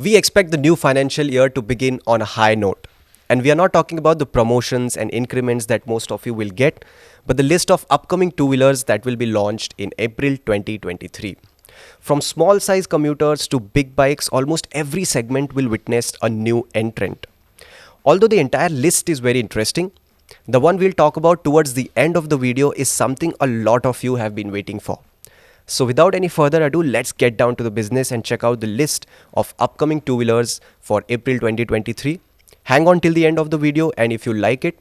We expect the new financial year to begin on a high note. And we are not talking about the promotions and increments that most of you will get, but the list of upcoming two-wheelers that will be launched in April 2023. From small size commuters to big bikes, almost every segment will witness a new entrant. Although the entire list is very interesting, the one we'll talk about towards the end of the video is something a lot of you have been waiting for. So without any further ado, let's get down to the business and check out the list of upcoming two-wheelers for April 2023. Hang on till the end of the video, and if you like it,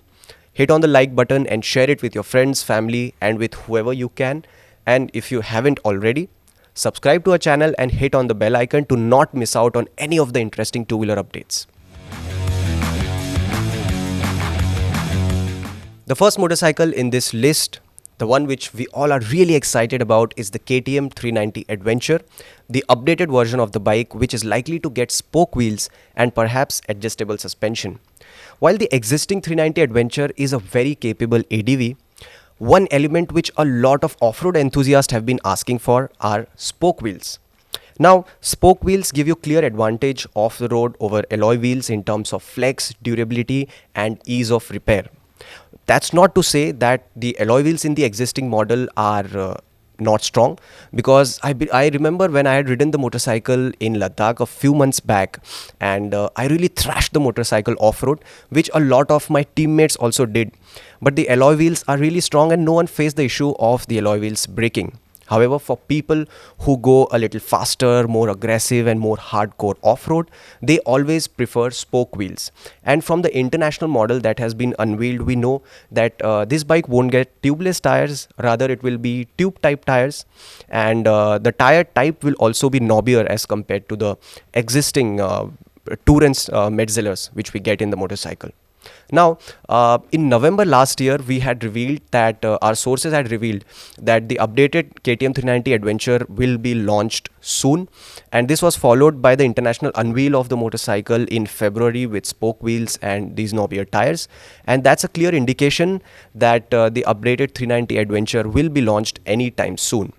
hit on the like button and share it with your friends, family and with whoever you can. And if you haven't already, subscribe to our channel and hit on the bell icon to not miss out on any of the interesting two-wheeler updates. The first motorcycle in this list, the one which we all are really excited about, is the KTM 390 Adventure, the updated version of the bike which is likely to get spoke wheels and perhaps adjustable suspension. While the existing 390 Adventure is a very capable ADV, one element which a lot of off-road enthusiasts have been asking for are spoke wheels. Now, spoke wheels give you clear advantage off the road over alloy wheels in terms of flex, durability and ease of repair. That's not to say that the alloy wheels in the existing model are not strong, because I remember when I had ridden the motorcycle in Ladakh a few months back, and I really thrashed the motorcycle off-road, which a lot of my teammates also did. But the alloy wheels are really strong and no one faced the issue of the alloy wheels breaking. However, for people who go a little faster, more aggressive and more hardcore off-road, they always prefer spoke wheels. And from the international model that has been unveiled, we know that this bike won't get tubeless tires, rather it will be tube type tires, and the tire type will also be knobbier as compared to the existing Tourance Metzlers which we get in the motorcycle. Now, in November last year, we had revealed that our sources had revealed that the updated KTM 390 Adventure will be launched soon, and this was followed by the international unveil of the motorcycle in February with spoke wheels and these knobbier tires, and that's a clear indication that the updated 390 Adventure will be launched anytime soon.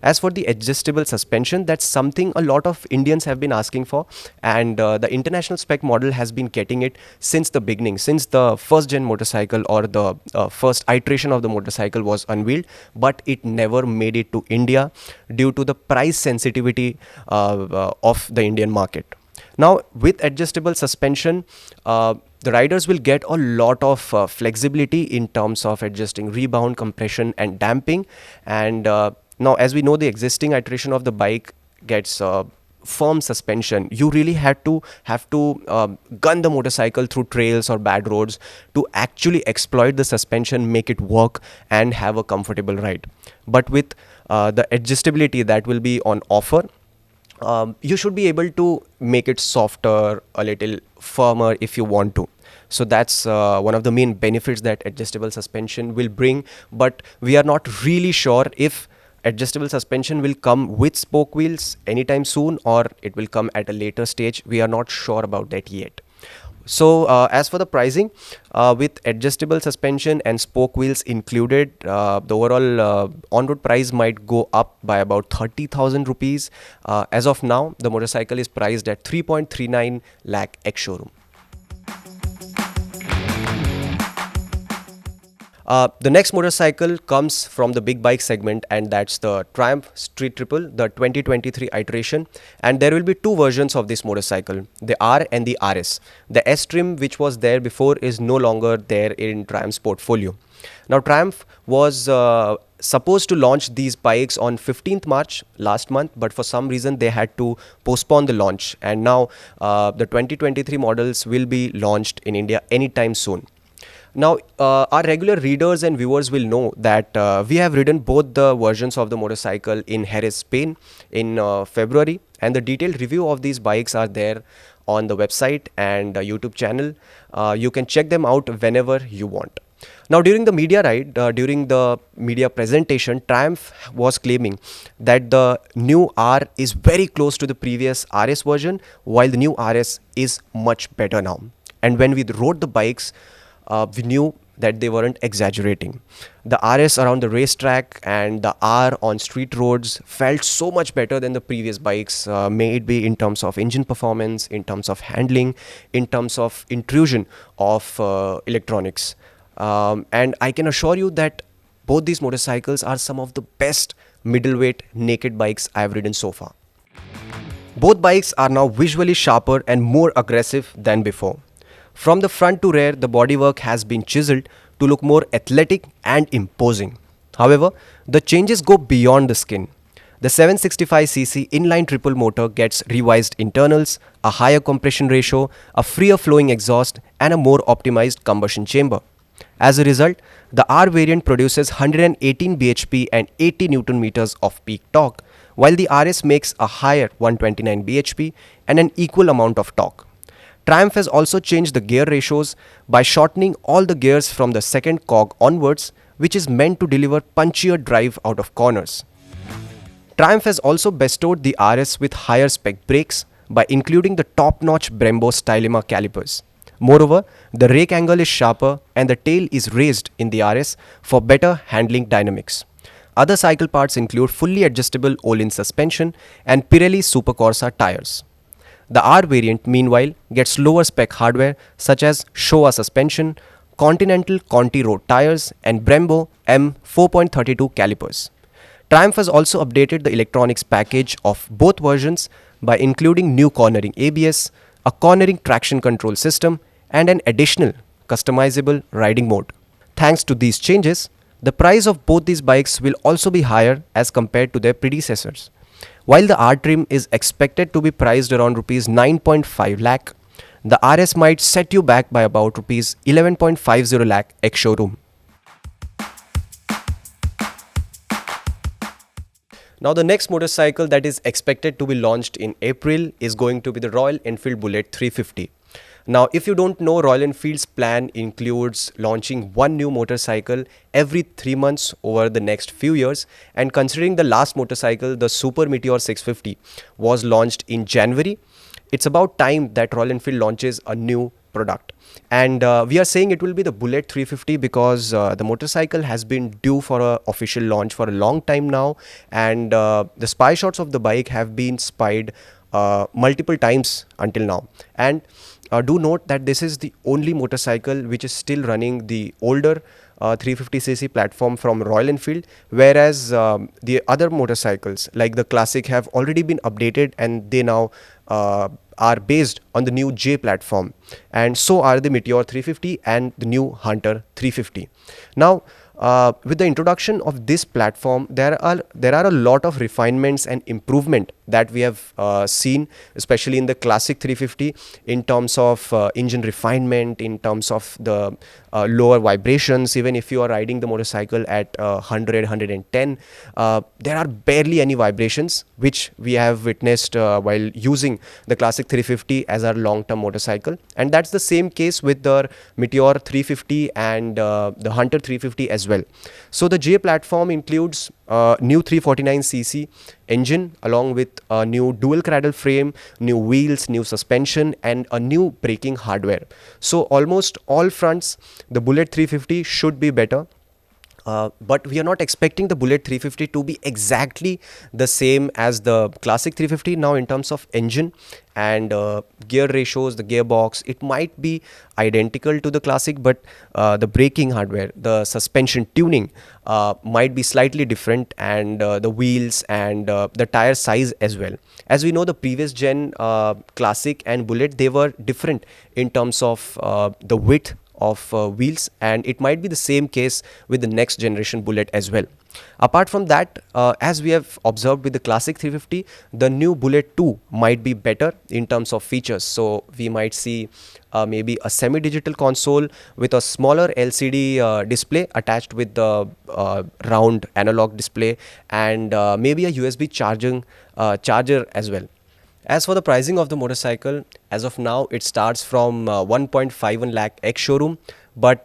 As for the adjustable suspension, that's something a lot of Indians have been asking for, and the international spec model has been getting it since the beginning, since the first gen motorcycle or the first iteration of the motorcycle was unveiled, but it never made it to India due to the price sensitivity of the Indian market. Now, with adjustable suspension, the riders will get a lot of flexibility in terms of adjusting rebound, compression and damping, and now, as we know, the existing iteration of the bike gets firm suspension. You really have to gun the motorcycle through trails or bad roads to actually exploit the suspension, make it work and have a comfortable ride. But with the adjustability that will be on offer, you should be able to make it softer, a little firmer if you want to. So that's one of the main benefits that adjustable suspension will bring, but we are not really sure if adjustable suspension will come with spoke wheels anytime soon or it will come at a later stage. We are not sure about that yet. So as for the pricing, with adjustable suspension and spoke wheels included, the overall on-road price might go up by about 30,000 rupees. As of now, the motorcycle is priced at 3.39 lakh ex-showroom. The next motorcycle comes from the big bike segment, and that's the Triumph Street Triple, the 2023 iteration, and there will be two versions of this motorcycle, the R and the RS. The S trim, which was there before, is no longer there in Triumph's portfolio. Now, Triumph was supposed to launch these bikes on 15th March last month, but for some reason they had to postpone the launch, and now the 2023 models will be launched in India anytime soon. Now, our regular readers and viewers will know that we have ridden both the versions of the motorcycle in Jerez, Spain in February, and the detailed review of these bikes are there on the website and YouTube channel. You can check them out whenever you want. Now, during the media ride, during the media presentation, Triumph was claiming that the new R is very close to the previous RS version, while the new RS is much better now. And when we rode the bikes, we knew that they weren't exaggerating. The RS around the racetrack and the R on street roads felt so much better than the previous bikes, may it be in terms of engine performance, in terms of handling, in terms of intrusion of electronics. And I can assure you that both these motorcycles are some of the best middleweight naked bikes I've ridden so far. Both bikes are now visually sharper and more aggressive than before. From the front to rear, the bodywork has been chiseled to look more athletic and imposing. However, the changes go beyond the skin. The 765cc inline triple motor gets revised internals, a higher compression ratio, a freer flowing exhaust, and a more optimized combustion chamber. As a result, the R variant produces 118 bhp and 80 Newton meters of peak torque, while the RS makes a higher 129 bhp and an equal amount of torque. Triumph has also changed the gear ratios by shortening all the gears from the second cog onwards, which is meant to deliver punchier drive out of corners. Triumph has also bestowed the RS with higher spec brakes by including the top-notch Brembo Stylema calipers. Moreover, the rake angle is sharper and the tail is raised in the RS for better handling dynamics. Other cycle parts include fully adjustable Olin suspension and Pirelli Super Corsa tires. The R variant, meanwhile, gets lower spec hardware such as Showa suspension, Continental Conti road tires, and Brembo M 4.32 calipers. Triumph has also updated the electronics package of both versions by including new cornering ABS, a cornering traction control system, and an additional customizable riding mode. Thanks to these changes, the price of both these bikes will also be higher as compared to their predecessors. While the R trim is expected to be priced around Rs 9.5 lakh, the RS might set you back by about Rs 11.50 lakh ex-showroom. Now the next motorcycle that is expected to be launched in April is going to be the Royal Enfield Bullet 350. Now, if you don't know, Royal Enfield's plan includes launching one new motorcycle every 3 months over the next few years, and considering the last motorcycle, the Super Meteor 650, was launched in January, it's about time that Royal Enfield launches a new product. And we are saying it will be the Bullet 350 because the motorcycle has been due for an official launch for a long time now, and the spy shots of the bike have been spied multiple times until now. And do note that this is the only motorcycle which is still running the older 350cc platform from Royal Enfield, whereas the other motorcycles like the Classic have already been updated and they now are based on the new J platform, and so are the Meteor 350 and the new Hunter 350. Now, with the introduction of this platform, there are a lot of refinements and improvement that we have seen, especially in the Classic 350, in terms of engine refinement, in terms of the lower vibrations. Even if you are riding the motorcycle at 110, there are barely any vibrations, which we have witnessed while using the Classic 350 as our long-term motorcycle. And that's the same case with the Meteor 350 and the Hunter 350 as well. So the J platform includes new 349cc engine along with a new dual cradle frame, new wheels, new suspension, and a new braking hardware. So almost all fronts, the Bullet 350 should be better. But we are not expecting the Bullet 350 to be exactly the same as the Classic 350 now in terms of engine and gear ratios, the gearbox. It might be identical to the Classic, but the braking hardware, the suspension tuning might be slightly different, and the wheels and the tire size as well. As we know, the previous gen Classic and Bullet, they were different in terms of the width of wheels, and it might be the same case with the next generation Bullet as well. Apart from that, as we have observed with the Classic 350, the new Bullet 2 might be better in terms of features. So we might see maybe a semi-digital console with a smaller LCD display attached with the round analog display, and maybe a USB charger as well. As for the pricing of the motorcycle, as of now, it starts from 1.51 lakh ex-showroom, but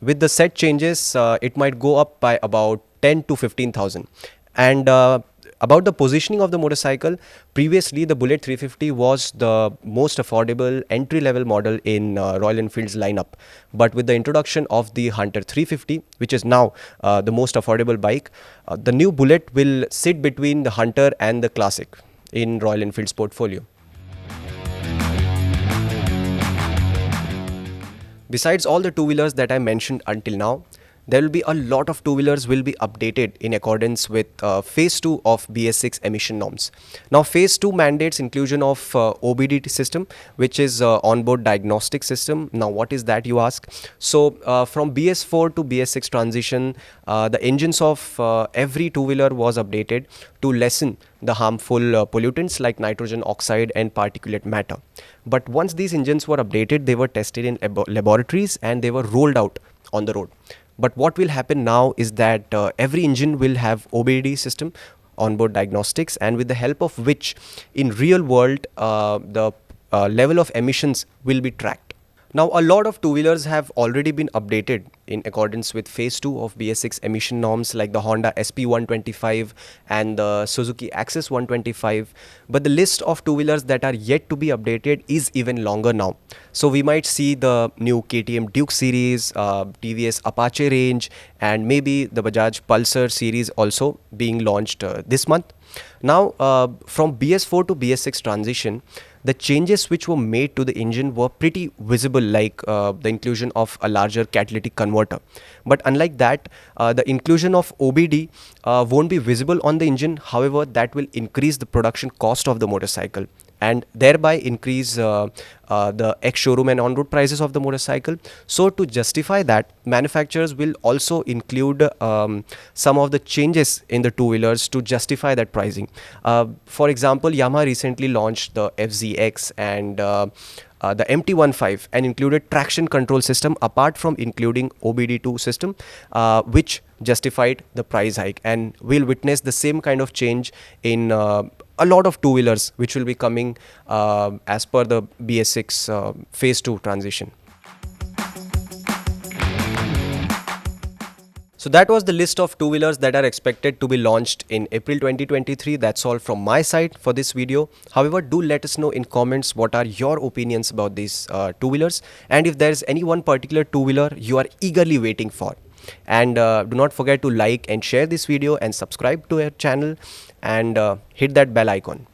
with the set changes, it might go up by about 10 to 15,000. And About the positioning of the motorcycle, previously the Bullet 350 was the most affordable entry-level model in Royal Enfield's lineup. But with the introduction of the Hunter 350, which is now the most affordable bike, the new Bullet will sit between the Hunter and the Classic in Royal Enfield's portfolio. Besides all the two-wheelers that I mentioned until now, there will be a lot of two-wheelers will be updated in accordance with phase 2 of BS6 emission norms. Now phase 2 mandates inclusion of OBD system, which is onboard diagnostic system. Now what is that, you ask? So from BS4 to BS6 transition, the engines of every two-wheeler was updated to lessen the harmful pollutants like nitrogen oxide and particulate matter. But once these engines were updated, they were tested in laboratories and they were rolled out on the road. But what will happen now is that every engine will have OBD system, onboard diagnostics, and with the help of which in real world the level of emissions will be tracked. Now, a lot of two-wheelers have already been updated in accordance with phase 2 of BS6 emission norms like the Honda SP125 and the Suzuki Axis 125. But the list of two-wheelers that are yet to be updated is even longer now. So we might see the new KTM Duke series, TVS Apache range, and maybe the Bajaj Pulsar series also being launched this month. Now, from BS4 to BS6 transition, the changes which were made to the engine were pretty visible, like the inclusion of a larger catalytic converter. But unlike that, the inclusion of OBD won't be visible on the engine. However, that will increase the production cost of the motorcycle and thereby increase the ex-showroom and on-road prices of the motorcycle. So to justify that, manufacturers will also include some of the changes in the two-wheelers to justify that pricing. For example, Yamaha recently launched the FZX and the MT-15 and included traction control system apart from including OBD2 system, which justified the price hike, and we'll witness the same kind of change in a lot of two-wheelers which will be coming as per the BS6 phase 2 transition. So that was the list of two-wheelers that are expected to be launched in April 2023. That's all from my side for this video. However, do let us know in comments what are your opinions about these two-wheelers, and if there is any one particular two-wheeler you are eagerly waiting for. And do not forget to like and share this video and subscribe to our channel and hit that bell icon.